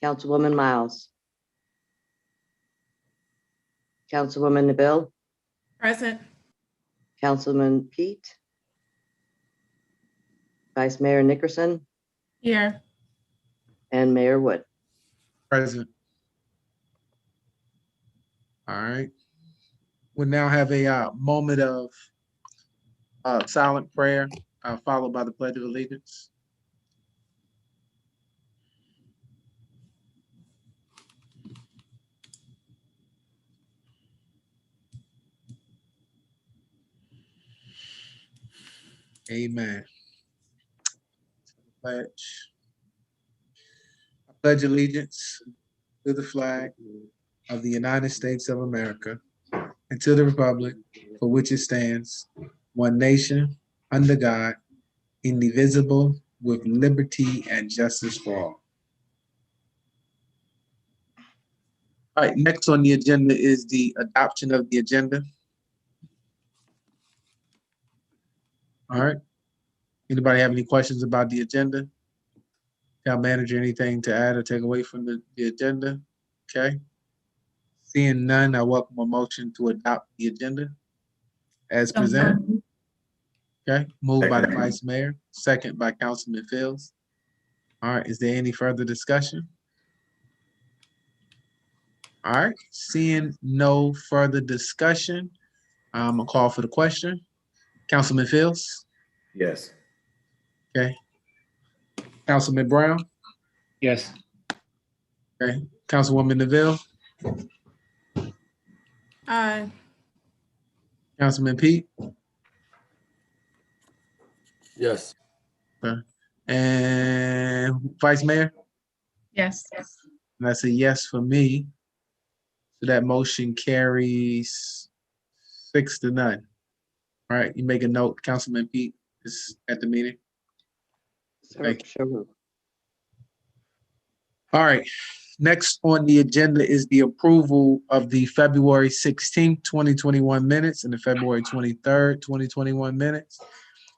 Councilwoman Miles. Councilwoman Neville. Present. Councilman Pete. Vice Mayor Nickerson. Here. And Mayor Wood. Present. All right. We'll now have a moment of silent prayer, followed by the Pledge of Allegiance. Amen. Pledge. I pledge allegiance to the flag of the United States of America and to the republic for which it stands, one nation, under God, indivisible, with liberty and justice for all. All right, next on the agenda is the adoption of the agenda. All right. Anybody have any questions about the agenda? Town manager, anything to add or take away from the agenda? Okay. Seeing none, I welcome a motion to adopt the agenda as presented. Okay, moved by the Vice Mayor, second by Councilman Fields. All right, is there any further discussion? All right, seeing no further discussion, I'm gonna call for the question. Councilman Fields? Yes. Okay. Councilman Brown? Yes. Okay. Councilwoman Neville? Aye. Councilman Pete? Yes. Okay. And Vice Mayor? Yes. And that's a yes for me. So that motion carries 6-0. All right, you make a note, Councilman Pete is at the meeting. Thank Sure. All right, next on the agenda is the approval of the February 16th, 2021 minutes and the February 23rd, 2021 minutes.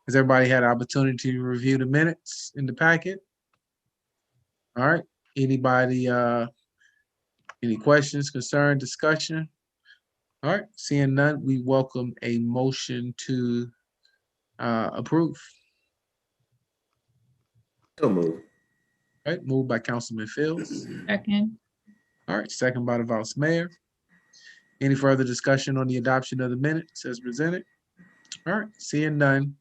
Has everybody had an opportunity to review the minutes in the packet? All right, anybody, any questions, concern, discussion? All right, seeing none, we welcome a motion to approve. So move. All right, moved by Councilman Fields. Second. All right, second by the Vice Mayor. Any further discussion on the adoption of the minutes as presented? All right, seeing none.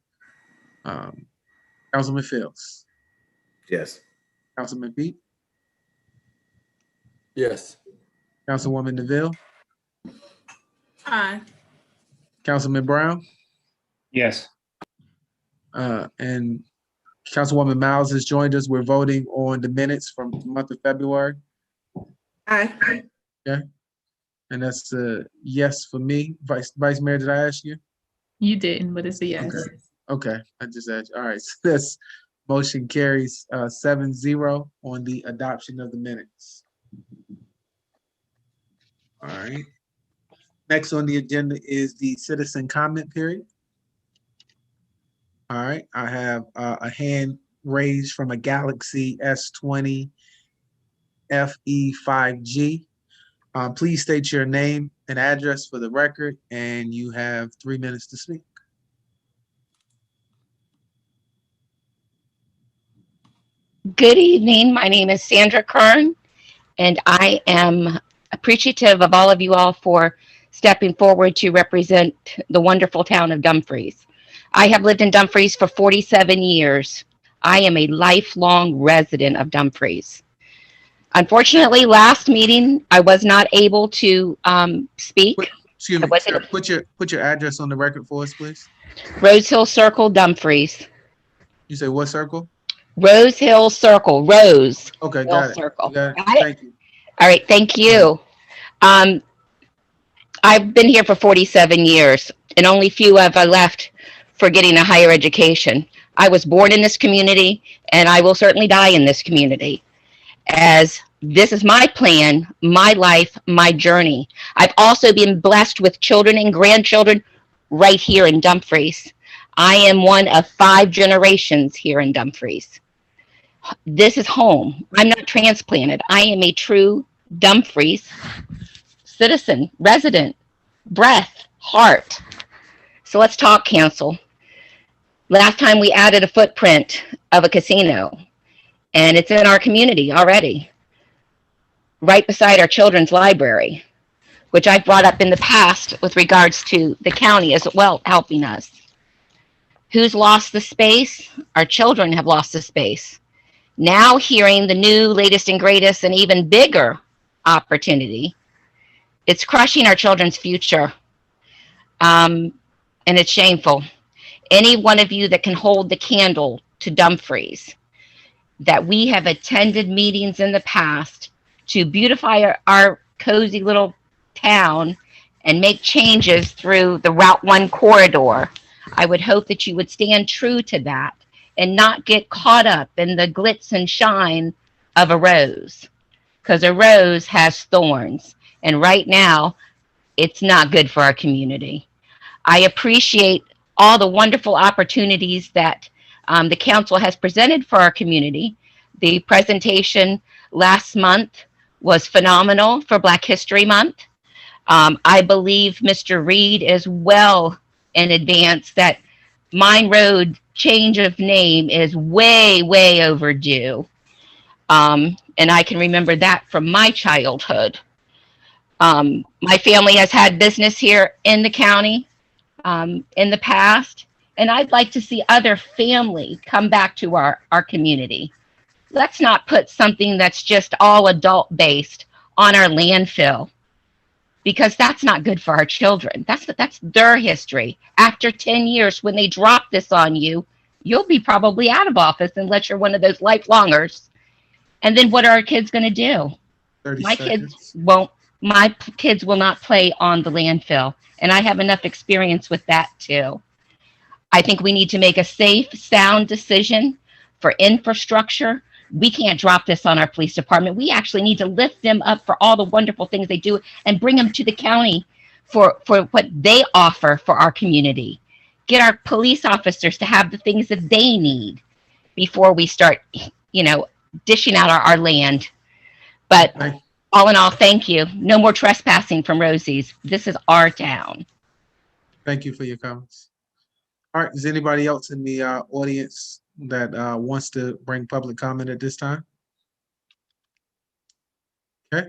Councilman Fields. Yes. Councilman Pete. Yes. Councilwoman Neville. Aye. Councilman Brown. Yes. And Councilwoman Miles has joined us. We're voting on the minutes from the month of February. Aye. Okay. And that's a yes for me. Vice Mayor, did I ask you? You didn't, but it's a yes. Okay, I just asked. All right, so this motion carries 7-0 on the adoption of the minutes. All right. Next on the agenda is the citizen comment period. All right, I have a hand raised from a Galaxy S20 FE5G. Please state your name and address for the record, and you have 3 minutes to speak. Good evening. My name is Sandra Kern, and I am appreciative of all of you all for stepping forward to represent the wonderful town of Dumfries. I have lived in Dumfries for 47 years. I am a lifelong resident of Dumfries. Unfortunately, last meeting, I was not able to speak. Excuse me, sir, put your address on the record for us, please. Rose Hill Circle, Dumfries. You say what circle? Rose Hill Circle, Rose. Okay, Hill got it. Circle. Got it. Got it? Thank you. All right, thank you. I've been here for 47 years, and only few have I left for getting a higher education. I was born in this community, and I will certainly die in this community, as this is my plan, my life, my journey. I've also been blessed with children and grandchildren right here in Dumfries. I am one of 5 generations here in Dumfries. This is home. I'm not transplanted. I am a true Dumfries citizen, resident, breath, heart. So let's talk, council. Last time we added a footprint of a casino, and it's in our community already, right beside our children's library, which I've brought up in the past with regards to the county as well helping us. Who's lost the space? Our children have lost the space. Now hearing the new, latest and greatest and even bigger opportunity, it's crushing our children's future. And it's shameful. Any one of you that can hold the candle to Dumfries, that we have attended meetings in the past to beautify our cozy little town and make changes through the Route 1 corridor, I would hope that you would stand true to that and not get caught up in the glitz and shine of a rose, because a rose has thorns, and right now it's not good for our community. I appreciate all the wonderful opportunities that the council has presented for our community. The presentation last month was phenomenal for Black History Month. I believe Mr. Reed is well in advance that Mine Road change of name is way, way overdue. And I can remember that from my childhood. My family has had business here in the county in the past, and I'd like to see other family come back to our community. Let's not put something that's just all adult based on our landfill, because that's not good for our children. That's their history. After 10 years, when they drop this on you, you'll be probably out of office unless you're one of those lifelongers. And then what are our kids going to do? 30 My seconds. kids will not play on the landfill. And I have enough experience with that too. I think we need to make a safe, sound decision for infrastructure. We can't drop this on our police department. We actually need to lift them up for all the wonderful things they do and bring them to the county for what they offer for our community. Get our police officers to have the things that they need before we start, dishing out our land. But all in all, thank you. No more trespassing from Rosie's. This is our town. Thank you for your comments. All right, is anybody else in the audience that wants to bring public comment at this time? Okay.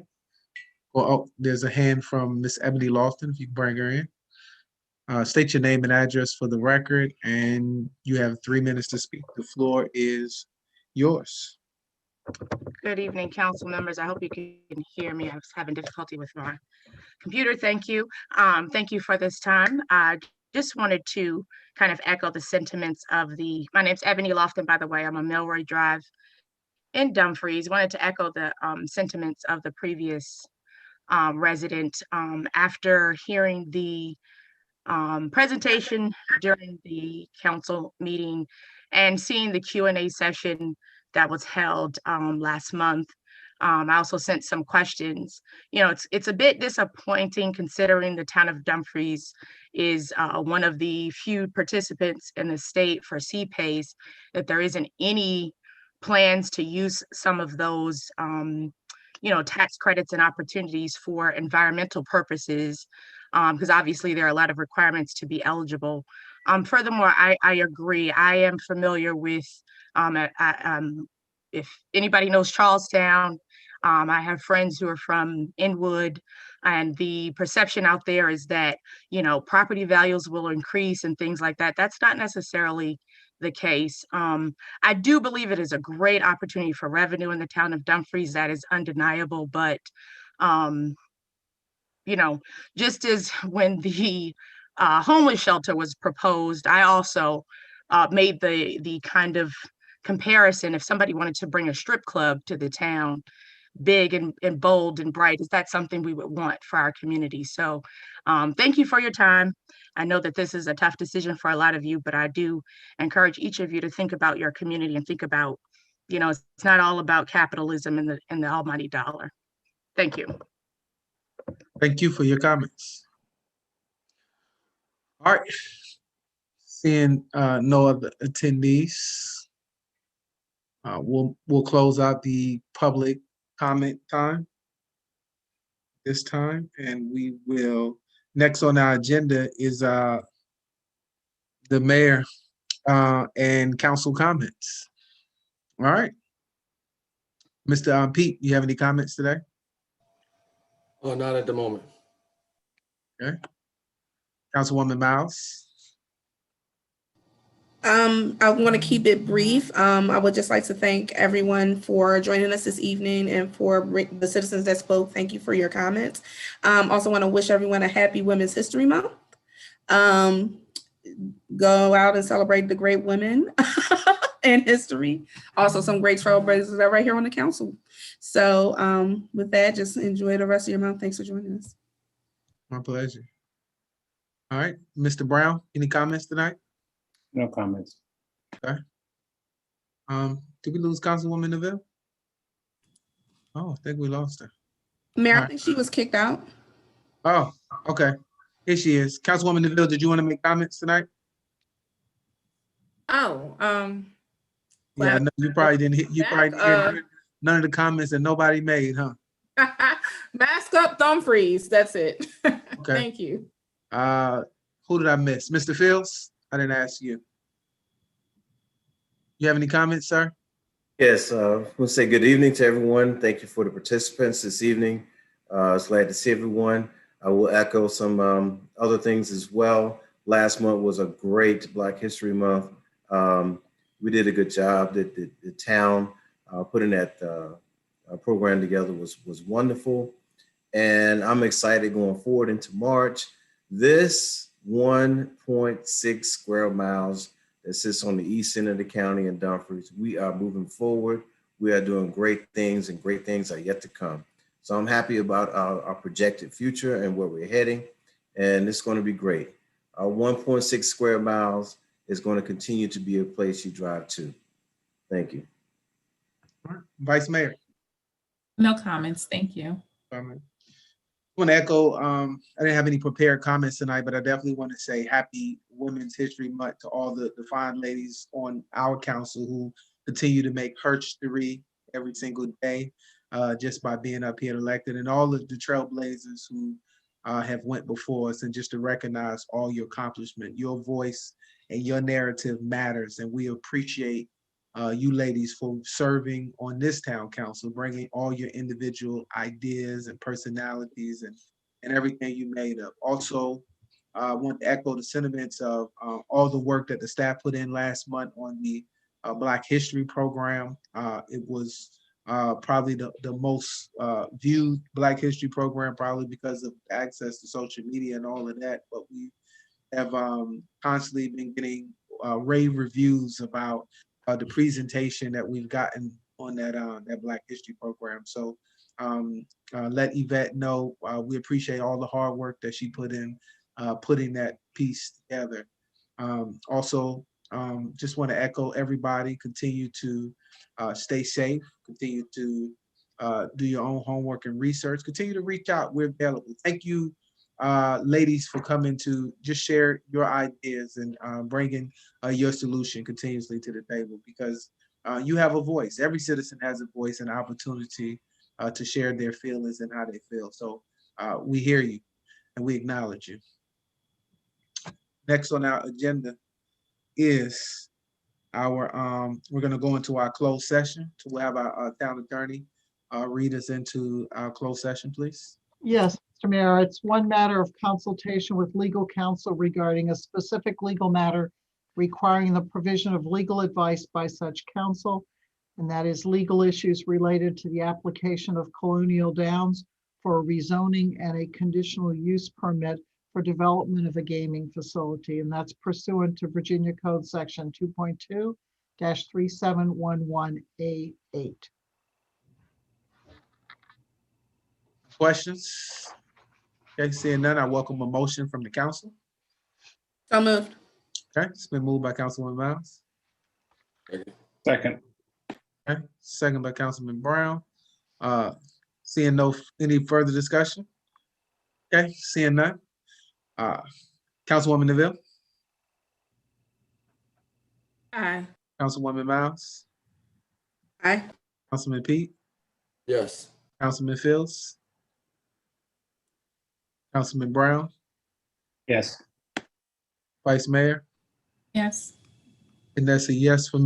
Well, there's a hand from Miss Ebony Lofton, if you can bring her in. State your name and address for the record, and you have 3 minutes to speak. The floor is yours. Good evening, council members. I hope you can hear me. I was having difficulty with my computer. Thank you. Thank you for this time. I just wanted to kind of echo the sentiments of my name's Ebony Lofton, by the way. I'm on Milroy Drive in Dumfries. Wanted to echo the sentiments of the previous resident. After hearing the presentation during the council meeting and seeing the Q&A session that was held last month, I also sent some questions. It's a bit disappointing considering the town of Dumfries is one of the few participants in the state for CPACE, that there isn't any plans to use some of those tax credits and opportunities for environmental purposes, because obviously there are a lot of requirements to be eligible. Furthermore, I agree. I am familiar with, if anybody knows Charlestown, I have friends who are from Inwood, and the perception out there is that, property values will increase and things like that. That's not necessarily the case. I do believe it is a great opportunity for revenue in the town of Dumfries. That is undeniable. But, just as when the homeless shelter was proposed, I also made the kind of comparison. If somebody wanted to bring a strip club to the town, big and bold and bright, is that something we would want for our community? So thank you for your time. I know that this is a tough decision for a lot of you, but I do encourage each of you to think about your community and think about, it's not all about capitalism and the almighty dollar. Thank you. Thank you for your comments. All right. Seeing no other attendees, We'll close out the public comment time this time, and we will, next on our agenda is the mayor and council comments. All right. Mr. Pete, you have any comments today? Oh, not at the moment. Okay. Councilwoman Miles. I want to keep it brief. I would just like to thank everyone for joining us this evening and for the citizens that spoke. Thank you for your comments. Also want to wish everyone a happy Women's History Month. Go out and celebrate the great women in history. Also some great trailblazers that are right here on the council. So with that, just enjoy the rest of your month. Thanks for joining us. My pleasure. All right, Mr. Brown, any comments tonight? No comments. Okay. Did we lose Councilwoman Neville? Oh, I think we lost her. Mayor, All I right. think she was kicked out. Oh, okay. Here she is. Councilwoman Neville, did you want to make comments tonight? Oh, Yeah, I know you probably didn't hit, you probably didn't Back, hear none of the comments that nobody made, huh? mask up Dumfries. That's it. Okay. Thank you. Who did I miss? Mr. Fields? I didn't ask you. You have any comments, sir? Yes, we'll say good evening to everyone. Thank you for the participants this evening. It's glad to see everyone. I will echo some other things as well. Last month was a great Black History Month. We did a good job. The town putting that program together was wonderful. And I'm excited going forward into March. This 1.6 square miles that sits on the east end of the county in Dumfries, we are moving forward. We are doing great things, and great things are yet to come. So I'm happy about our projected future and where we're heading, and it's going to be great. Our 1.6 square miles is going to continue to be a place you drive to. Thank you. All right. Vice Mayor. No comments. Thank you. I want to echo, I didn't have any prepared comments tonight, but I definitely want to say happy Women's History Month to all the fine ladies on our council who continue to make history every single day just by being up here elected, and all of the trailblazers who have went before us, and just to recognize all your accomplishment. Your voice and your narrative matters, and we appreciate you ladies for serving on this town council, bringing all your individual ideas and personalities and everything you made up. Also, I want to echo the sentiments of all the work that the staff put in last month on the Black History program. It was probably the most viewed Black History program, probably because of access to social media and all of that, but we have constantly been getting rave reviews about the presentation that we've gotten on that Black History program. So let Yvette know we appreciate all the hard work that she put in putting that piece together. Also, just want to echo everybody, continue to stay safe, continue to do your own homework and research, continue to reach out, we're available. Thank you, ladies, for coming to just share your ideas and bringing your solution continuously to the table, because you have a voice. Every citizen has a voice and opportunity to share their feelings and how they feel. So we hear you and we acknowledge you. Next on our agenda is we're going to go into our closed session. So we'll have our town attorney read us into our closed session, please. Yes, Mr. Mayor, it's one matter of consultation with legal counsel regarding a specific legal matter requiring the provision of legal advice by such counsel, and that is legal issues related to the application of Colonial Downs for a rezoning and a conditional use permit for development of a gaming facility, and that's pursuant to Virginia Code Section 2.2-3711A8. Questions? Okay, seeing none, I welcome a motion from the council. So moved. Okay, it's been moved by Councilman Miles. Second. Okay, second by Councilman Brown. Seeing any further discussion? Okay, seeing none. Councilwoman Neville, Aye. Councilwoman Miles, Aye. Councilman Pete, Yes. Councilman Fields, Councilman Brown, Yes. Vice Mayor, Yes. and that's a yes for me.